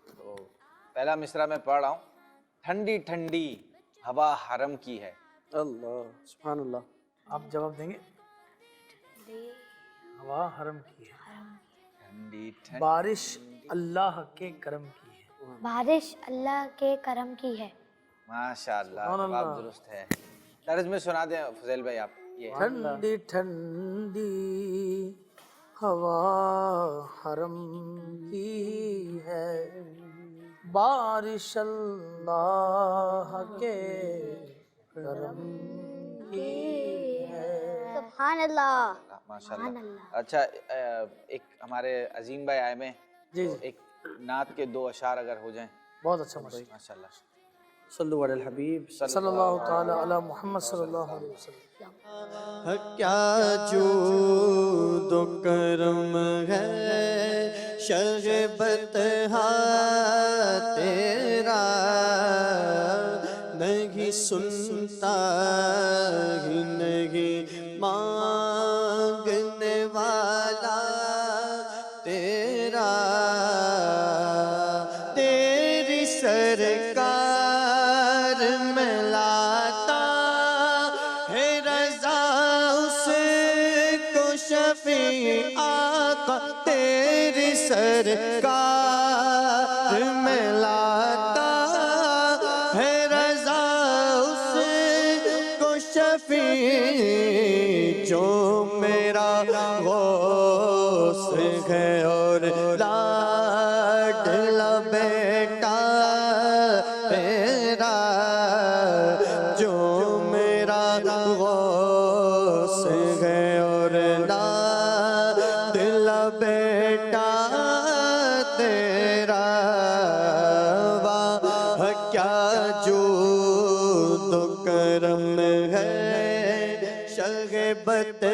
तो पहला मिसरा मैं पढ़ रहा हूँ। ठंडी ठंडी हवा हरम की है। अल्लाह सुभान अल्लाह। आप जवाब देंगे? हवा हरम की है, ठंडी ठंडी बारिश अल्लाह के करम की है। बारिश अल्लाह के करम की है। माशाअल्लाह, सुभान अल्लाह। जवाब दुरुस्त है। तर्ज में सुना दें फुजैल भाई आप ये। ठंडी ठंडी हवा हरम की है, बारिश अल्लाह के करम की है। सुभान अल्लाह। माशाअल्लाह। अच्छा एक हमारे अजीम भाई आए में, जी तो जी, एक नात के दो अशार अगर हो जाएं। बहुत अच्छा माशाल्लाह। माशाअल्लाह। सल्लु अलल हबीब सल्लल्लाहु ताला अला मुहम्मद सल्लल्लाहु अलैहि वसल्लम। क्या जो दो करम है शरबत तेरा, नहीं सुनता ही नहीं मांगने वाला तेरा, तेरी सरकार में लाता है रज़ा उसको शफ़ी आका, तेरी सरकार में लाता है रज़ा उसको शफ़ी, जो मेरा गौस है और लाडला बेटा तेरा, जो मेरा गौस है और लाडला बेटा तेरा, वाह क्या जो दो करम है शगबत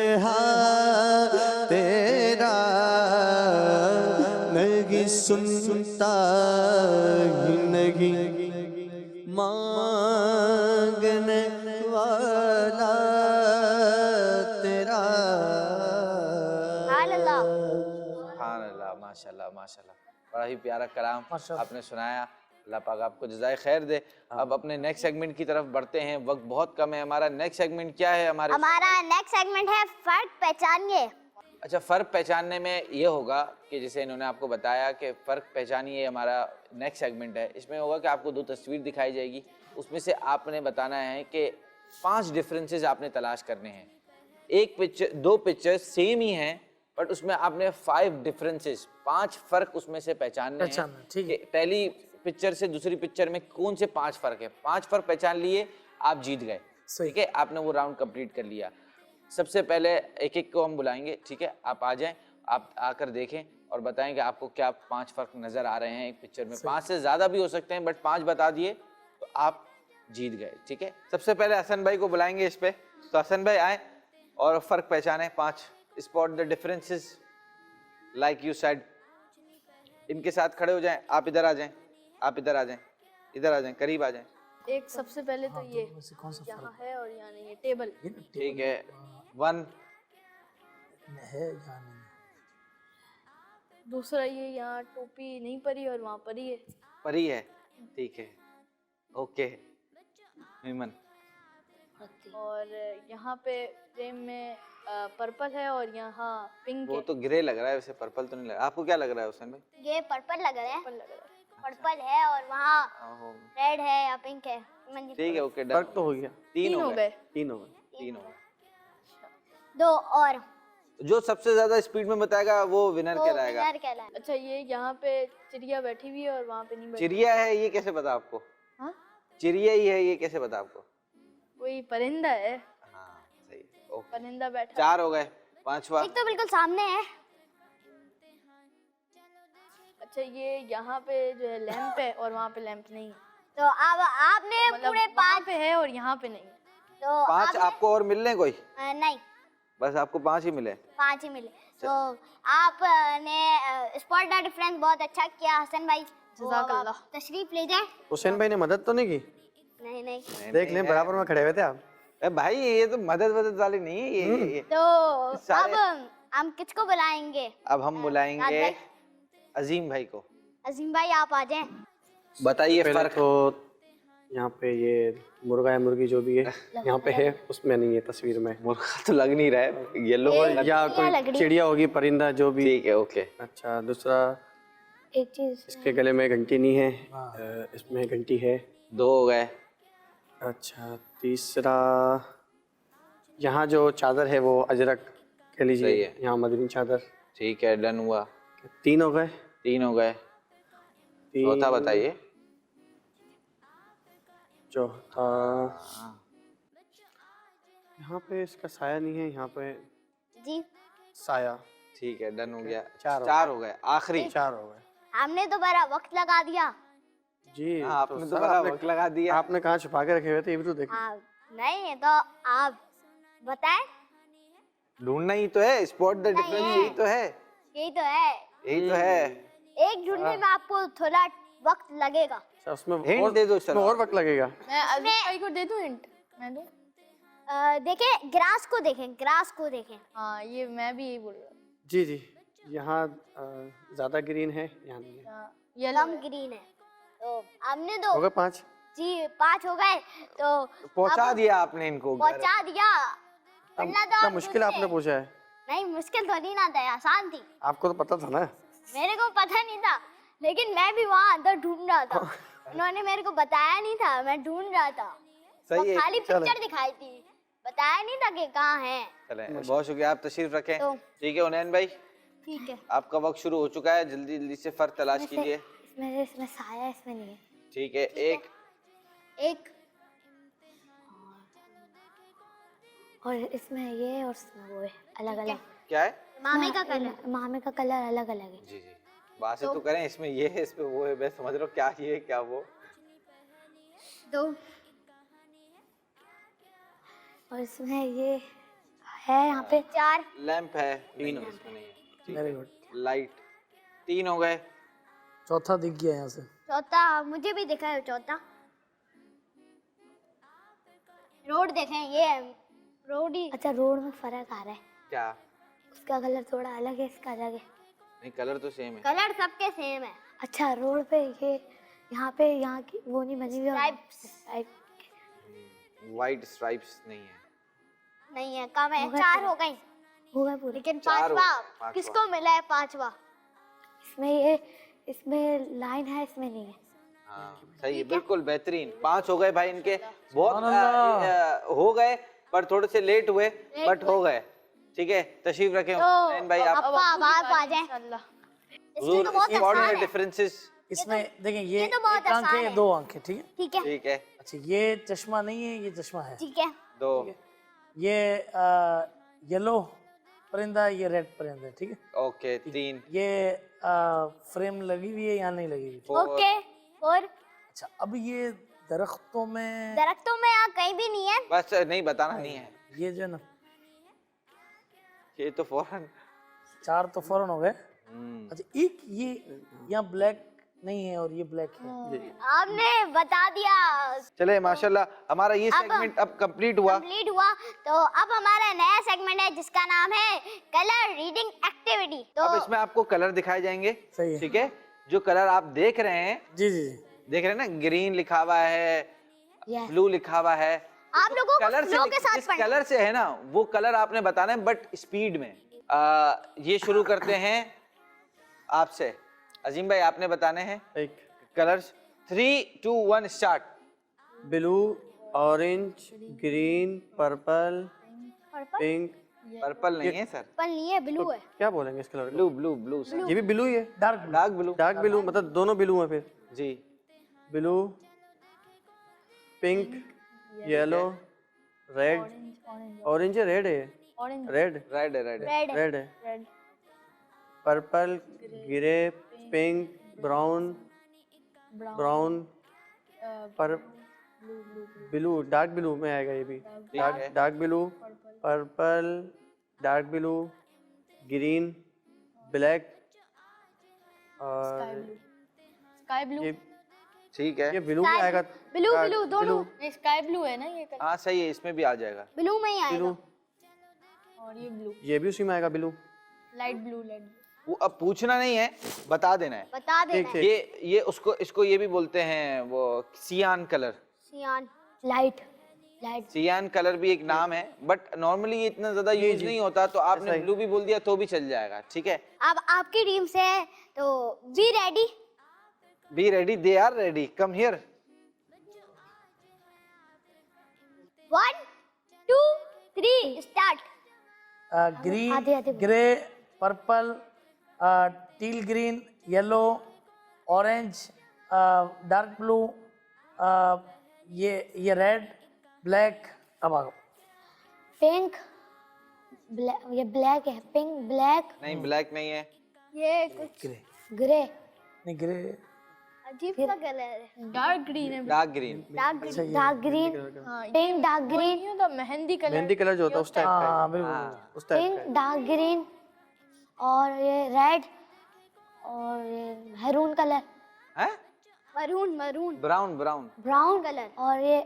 तेरा, नहीं सुनता ही नहीं मांगने वाला तेरा। सुभान अल्लाह। सुभान अल्लाह। माशाल्लाह माशाल्लाह, बड़ा ही प्यारा कलाम आपने सुनाया। अल्लाह पाक आपको जज़ाए खैर दे। अब अपने नेक्स्ट सेगमेंट की तरफ बढ़ते हैं, वक्त बहुत कम है। हमारा नेक्स्ट सेगमेंट क्या है? हमारा नेक्स्ट सेगमेंट है फर्क पहचानिए। अच्छा, फ़र्क पहचानने में ये होगा कि जैसे इन्होंने आपको बताया कि फ़र्क पहचानिए हमारा नेक्स्ट सेगमेंट है। इसमें होगा कि आपको दो तस्वीर दिखाई जाएगी, उसमें से आपने बताना है कि 5 डिफरेंसेस आपने तलाश करने हैं। एक पिक्चर, 2 पिक्चर सेम ही हैं बट उसमें आपने 5 डिफरेंसेस, 5 फ़र्क उसमें से पहचानने हैं। ठीक है। पहली पिक्चर से दूसरी पिक्चर में कौन से 5 फ़र्क है। 5 फ़र्क पहचान लिए, आप जीत गए। ठीक है, आपने वो राउंड कंप्लीट कर लिया। सबसे पहले एक एक को हम बुलाएंगे, ठीक है? आप आ जाएं, आप आकर देखें और बताएं कि आपको क्या 5 फ़र्क नज़र आ रहे हैं एक पिक्चर में। 5 से ज़्यादा भी हो सकते हैं बट 5 बता दिए तो आप जीत गए। ठीक है, सबसे पहले हसन भाई को बुलाएंगे इस पे। तो हसन भाई आए और फर्क पहचाने 5। Spot the differences like you said. इनके साथ खड़े हो जाएं। आप इधर आ जाएं, आप इधर आ जाएं, इधर आ जाएं, करीब आ जाएं। एक सबसे पहले तो ये में से कौन सा यहाँ है और यहाँ नहीं है, टेबल। ये ना ठीक है, 1 है या नहीं? दूसरा ये यहाँ टोपी नहीं परी और वहाँ परी है। परी है। ठीक है, ओके मीमन। और यहाँ पे फ्रेम में पर्पल है और यहाँ पिंक वो है। तो ग्रे लग रहा है, वैसे पर्पल तो नहीं लग रहा। आपको क्या लग रहा है हुसैन भाई? ये पर्पल लग रहा है, पर्पल लग रहा है। पर्पल है और वहाँ ओहो, रेड है या पिंक है। मंजी ठीक है, ओके डन। फर्क तो हो गया, 3 हो गए। 3 हो गए। 3 हो गए। 2 और जो सबसे ज्यादा स्पीड में बताएगा वो विनर वो कहलाएगा। विनर कहलाए। अच्छा, ये यहाँ पे चिड़िया बैठी हुई है और वहाँ पे नहीं बैठी। चिड़िया है, ये कैसे पता आपको? हाँ, चिड़िया ही है, ये कैसे पता आपको? कोई परिंदा है, हाँ सही है, ओके। परिंदा बैठा। 4 हो गए। 5वां एक तो बिल्कुल सामने है। अच्छा, ये यहाँ पे जो है लैंप है और वहाँ पे लैंप नहीं है। तो अब आपने मतलब पूरे वहाँ 5 पे है और यहाँ पे नहीं है। तो 5 आपने आपको और मिलने कोई? नहीं, बस आपको 5 ही मिले। 5 ही मिले। तो आपने स्पॉट द डिफरेंस बहुत अच्छा किया हसन भाई। तो अब आप जज़ाकल्लाह। तशरीफ ले जाए। हुसैन भाई ने मदद तो नहीं की? नहीं नहीं। देख लें, बराबर में खड़े हुए थे आप। भाई ये तो मदद वाली नहीं है ये। तो सारे- अब हम किसको बुलाएंगे? अब हम बुलाएंगे भाई। अजीम भाई को। अजीम भाई आप आ जाएं। बताइए पहले फर्क। तो यहाँ पे ये मुर्गा या मुर्गी जो भी है यहाँ पे है, उसमें नहीं है तस्वीर में। मुर्गा तो लग नहीं रहा है, येलो या कोई चिड़िया होगी, परिंदा जो भी। ठीक है, ओके। अच्छा, दूसरा एक चीज इसके गले में घंटी नहीं है, इसमें घंटी है। 2 हो गए। अच्छा, तीसरा यहाँ जो चादर है वो अजरक कह सही लीजिए, है। यहाँ मदनी चादर। ठीक है, डन हुआ। 3 हो गए। 3 हो गए। तीन- चौथा बताइए। चौथा यहाँ पे इसका साया नहीं है, यहाँ पे जी साया। ठीक है, डन हो गया। चार हो 4 हो गए। आखिरी। 4 हो गए। हमने तो बड़ा वक्त लगा दिया। जी हाँ, आपने तो तो सर बड़ा आपने वक्त लगा दिया। आपने कहाँ छुपा के रखे हुए थे, ये भी तो देखिए। हाँ, नहीं तो आप बताएं। ढूंढना ही तो है, स्पॉट द डिफरेंस यही तो है, यही तो है। यही तो है। एक ढूंढने में आपको थोड़ा वक्त लगेगा। अच्छा, उसमें Hint दे दो चलो। उसमें और वक्त लगेगा। मैं अजीम भाई को दे दूँ हिंट? मैं दूँ? देखें, ग्रास को देखें, ग्रास को देखें। हाँ, ये मैं भी यही बोल रहा जी जी, यहाँ ज्यादा ग्रीन है, यहाँ नहीं है। था। येलो कम ग्रीन है। तो हमने हो तो गए 5। जी 5 हो गए। तो पहुंचा दिया आपने इनको घर। पहुंचा दिया। वरना तो इतना आप मुश्किल मुझसे- आपने पूछा है? नहीं, मुश्किल तो नहीं ना था, आसान थी। आपको तो पता था ना। मेरे को पता नहीं था, लेकिन मैं भी वहाँ अंदर ढूंढ रहा था। उन्होंने मेरे को बताया नहीं था, मैं ढूंढ रहा था। सही वो है। खाली पिक्चर दिखाई थी, बताया नहीं था कि कहाँ है। चले, बहुत शुक्रिया, आप तशरीफ रखें। तो- ठीक है उनैन भाई, ठीक है। आपका वक्त शुरू हो चुका है, जल्दी जल्दी से फर्क तलाश कीजिए। इसमें साया, इसमें नहीं है। ठीक है, एक और इसमें ये और इसमें वो है, अलग अलग। क्या है? मामे का कलर अलग अलग है। जी जी, बात से तो करें, इसमें ये है, इसमें वो है, मैं समझ रहा हूँ क्या ये है क्या वो। 2 और इसमें ये है, यहाँ पे 4। लैंप है। 3 हो, इसमें नहीं है। Very good. लाइट। 3 हो गए। चौथा दिख गया यहाँ से। चौथा मुझे भी दिखा है। चौथा रोड देखें, ये रोड ही। अच्छा, रोड में फर्क आ रहा है, क्या? उसका कलर थोड़ा अलग है, इसका अलग है। नहीं, कलर तो सेम है। कलर सबके सेम है। अच्छा, रोड पे ये यहाँ की वो नहीं बनी हुई, वाइट स्ट्राइप्स नहीं है। नहीं है, कम है। 4 हो गई, हो गए पूरे। लेकिन 5वां पांचवा। किसको मिला है? 5वां इसमें लाइन है, इसमें नहीं है। हाँ सही है, बिल्कुल बेहतरीन। 5 हो गए भाई इनके। बहुत हो गए पर थोड़े से लेट हुए, बट हो गए। ठीक है, तशरीफ रखें उनैन भाई। आप आप आ जाएं। इंशाल्लाह। इसमें तो बहुत आसान है। डिफरेंसेस। इसमें देखें, ये तो बहुत 1 अंक आसान है, है। 2 अंक है। ठीक है। ठीक है, ठीक है, अच्छा, ये चश्मा नहीं है, ये चश्मा है। ठीक है। 2। ये येलो परिंदा, ये रेड परिंदा है। ठीक है। ओके, 3। ये फ्रेम लगी हुई है, यहाँ नहीं लगी हुई। 4। ओके। और अच्छा, अब ये दरख्तों में दरख्तों में यहाँ कहीं भी नहीं है। बस नहीं बताना नहीं है, ये जो है ना, ये तो फौरन। 4 तो फौरन हो गए। अच्छा, एक ये यहाँ ब्लैक नहीं है और ये ब्लैक है। आपने बता दिया। चले माशाल्लाह, हमारा ये सेगमेंट अब कंप्लीट हुआ। कंप्लीट हुआ। तो अब हमारा नया सेगमेंट है जिसका नाम है कलर रीडिंग एक्टिविटी। तो अब इसमें आपको कलर दिखाए जाएंगे, सही है। ठीक है? जो कलर आप देख रहे हैं, जी जी जी, देख रहे हैं ना, ग्रीन लिखा हुआ है, Yes. ब्लू लिखा हुआ है। आप लोगों को कलर फ्लो के साथ जिस पढ़ना। कलर से है ना, वो कलर आपने बताना है, बट स्पीड में। ये शुरू करते हैं आपसे, अजीम भाई, आपने बताने हैं एक colours. 3, 2, 1 start. Blue, orange, green, purple, pink. Purple नहीं है सर, पर नहीं है, ब्लू है। क्या बोलेंगे इस कलर को? ब्लू ब्लू ब्लू सर, ये भी ब्लू ही है। Dark blue. Dark blue. Dark blue मतलब दोनों ब्लू हैं फिर। जी, blue, pink, yellow, red, orange है, रेड है, रेड रेड है, रेड है। रेड है। रेड है, purple, grey, pink, brown, brown, पर ब्लू, डार्क ब्लू में आएगा ये भी। है। Dark blue, purple, dark blue, green, black और स्काई ब्लू। ये ठीक है, ये ब्लू में आएगा। ब्लू ब्लू दोनों। स्काई ब्लू है ना ये कलर, हाँ सही है, इसमें भी आ जाएगा। ब्लू में ही आएगा। ब्लू, और ये ब्लू, ये भी उसी में आएगा blue. Light blue, light blue. वो अब पूछना नहीं है, बता देना है। बता देना है। ये उसको, इसको ये भी बोलते हैं वो सियान कलर। सियान, लाइट लाइट। सियान कलर भी एक नाम है, बट नॉर्मली ये इतना ज्यादा यूज नहीं होता, तो आपने ब्लू भी बोल दिया तो भी चल जाएगा, ठीक है? अब आपकी टीम से है, तो be ready. Be ready, they are ready, come here. 1, 2, 3 start. Green, आधे आधे। Grey, purple, teal green, yellow, orange, dark blue, ये रेड, ब्लैक। अब आओ। पिंक, ये ब्लैक है। पिंक, ब्लैक, नहीं, ब्लैक नहीं है। ये कुछ ग्रे, ग्रे। नहीं ग्रे, अजीब सा कलर है। डार्क ग्रीन है। Dark green. Dark green, pink, dark green, नहीं होता मेहंदी कलर। मेहंदी कलर जो होता है उस टाइप का हाँ है। बिल्कुल। उस टाइप पिंक, का है। डार्क ग्रीन, और ये रेड, और ये मैरून कलर, है? Maroon maroon, brown brown. Brown colour, और ये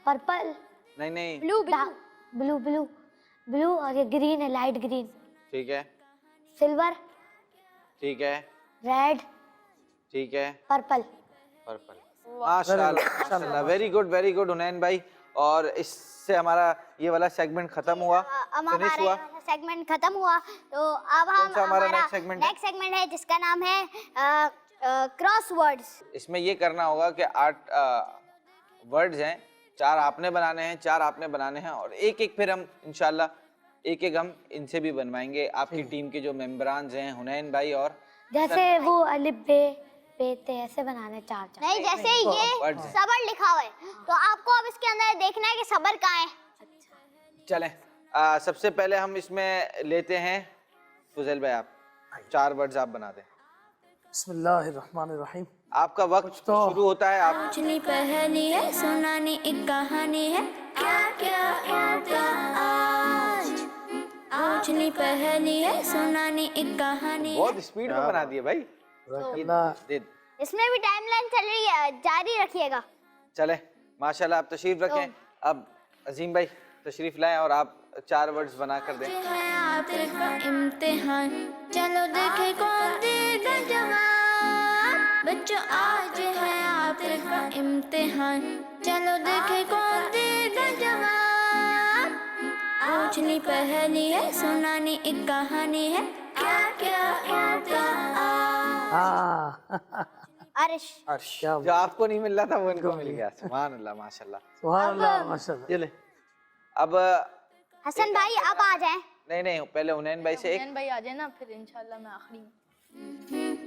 पर्पल, नहीं नहीं, ब्लू ब्लू ब्लू ब्लू, और ये ग्रीन है, लाइट ग्रीन, ठीक है, सिल्वर, ठीक है, रेड, ठीक है, पर्पल। पर्पल। माशाल्लाह, वेरी गुड हुनैन भाई। और इससे हमारा ये वाला सेगमेंट खत्म हुआ, अब फिनिश हमारा हुआ। सेगमेंट खत्म हुआ। तो अब हम सा हमारा हमारा next segment है? नेक्स्ट सेगमेंट है जिसका नाम है क्रॉसवर्ड्स। इसमें ये करना होगा कि 8 वर्ड्स हैं, 4 आपने बनाने हैं, 4 आपने बनाने हैं, और एक एक फिर हम इंशाल्लाह एक हम इनसे भी बनवाएंगे। आपकी टीम के जो मेंबरान हैं, हुनैन भाई और जैसे वो अलिफ बे पेते ऐसे बनाने 4 नहीं, जैसे ये words हैं। सबर लिखा हुआ है, तो आपको अब इसके अंदर देखना है कि सबर कहाँ है। चलें, सबसे पहले हम इसमें लेते हैं फुजैल भाई, आप 4 वर्ड्स आप बना दें। बिस्मिल्लाहिर्रहमानिर्रहीम। आपका वक्त शुरू होता है। आप पूछनी पहनी है, सुनानी एक कहानी है, क्या क्या होगा आज। पूछनी पहनी है, सुनानी एक कहानी है। बहुत स्पीड में बना दिए भाई। दे इसमें भी टाइमलाइन चल रही है, जारी रखिएगा। चले, माशाल्लाह, आप तशरीफ रखें। अब अजीम भाई तशरीफ लाएं और आप 4 वर्ड्स बना कर दें। है आखिर का इम्तिहान, चलो देखे कौन देगा जवाब। बच्चों आज है आखिर का इम्तिहान, चलो देखे कौन देगा जवाब। पूछनी पहनी है, सुनानी एक कहानी है, क्या क्या होगा आज। हाँ अर्श। क्या जो आपको नहीं मिल रहा था वो इनको मिल गया। सुभान अल्लाह, माशाल्लाह। सुभान अल्लाह माशाल्लाह। ये ले। अब हसन भाई अब आ जाएं। नहीं, पहले हुनैन भाई से एक। हुनैन भाई आ जाए ना, फिर इंशाल्लाह मैं आखिरी में।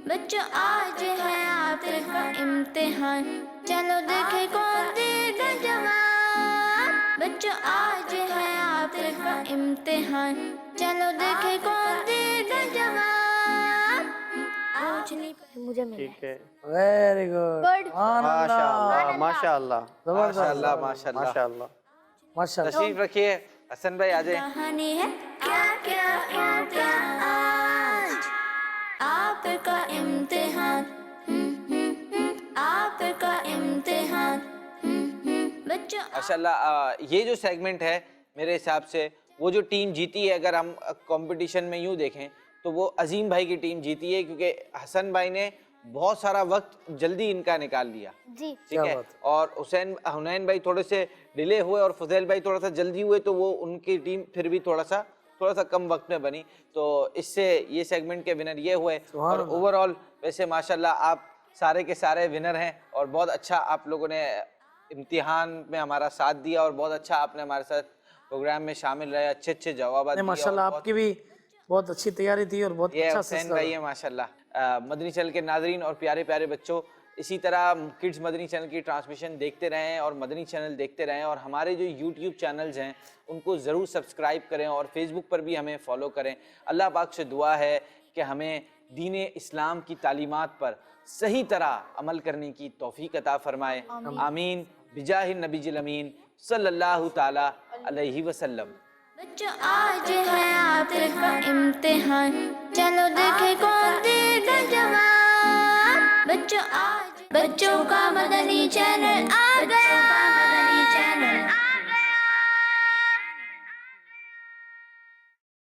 बच्चों आज है आखिर का इम्तिहान, चलो देखे कौन देगा जवाब। बच्चों आज है आखिर का इम्तिहान, चलो देखे कौन देगा जवाब। पूछनी मुझे मिला है। ठीक है, वेरी गुड Good. माशाअल्लाह माशाअल्लाह माशाल्लाह माशाल्लाह माशाअल्लाह। माशाल्लाह। तशरीफ रखिए हसन भाई, आ जाए। कहानी है क्या क्या इम्तिहान, आपका इम्तिहान, आपका इम्तिहान, बच्चों माशाल्लाह ये जो सेगमेंट है मेरे हिसाब से वो जो टीम जीती है, अगर हम कंपटीशन में यूँ देखें तो वो अजीम भाई की टीम जीती है, क्योंकि हसन भाई ने बहुत सारा वक्त जल्दी इनका निकाल लिया। जी ठीक है, और हुनैन भाई थोड़े से डिले हुए और फुजैल भाई थोड़ा सा जल्दी हुए, तो वो उनकी टीम फिर भी थोड़ा सा कम वक्त में बनी, तो इससे ये सेगमेंट के विनर ये हुए। और ओवरऑल वैसे माशाल्लाह आप सारे के सारे विनर हैं, और बहुत अच्छा आप लोगों ने इम्तिहान में हमारा साथ दिया, और बहुत अच्छा आपने हमारे साथ प्रोग्राम में शामिल रहे, अच्छे जवाब दिए। माशाल्लाह आपकी भी बहुत अच्छी तैयारी थी और बहुत ये अच्छा हुसैन भाई है माशाल्लाह। मदनी चैनल के नाजरीन और प्यारे प्यारे बच्चों, इसी तरह किड्स मदनी चैनल की ट्रांसमिशन देखते रहें और मदनी चैनल देखते रहें, और हमारे जो यूट्यूब चैनल्स हैं उनको ज़रूर सब्सक्राइब करें, और फेसबुक पर भी हमें फॉलो करें। अल्लाह पाक से दुआ है कि हमें दीन इस्लाम की तालीमात पर सही तरह अमल करने की तौफीक अता फरमाए। आमीन बिजाहि नबीजिल अमीन सल्लल्लाहु ताला अलैहि वसल्लम। बच्चों आज है आपका इम्तिहान, चलो देखे कौन देगा जवाब। बच्चों आज बच्चों का मदनी चैनल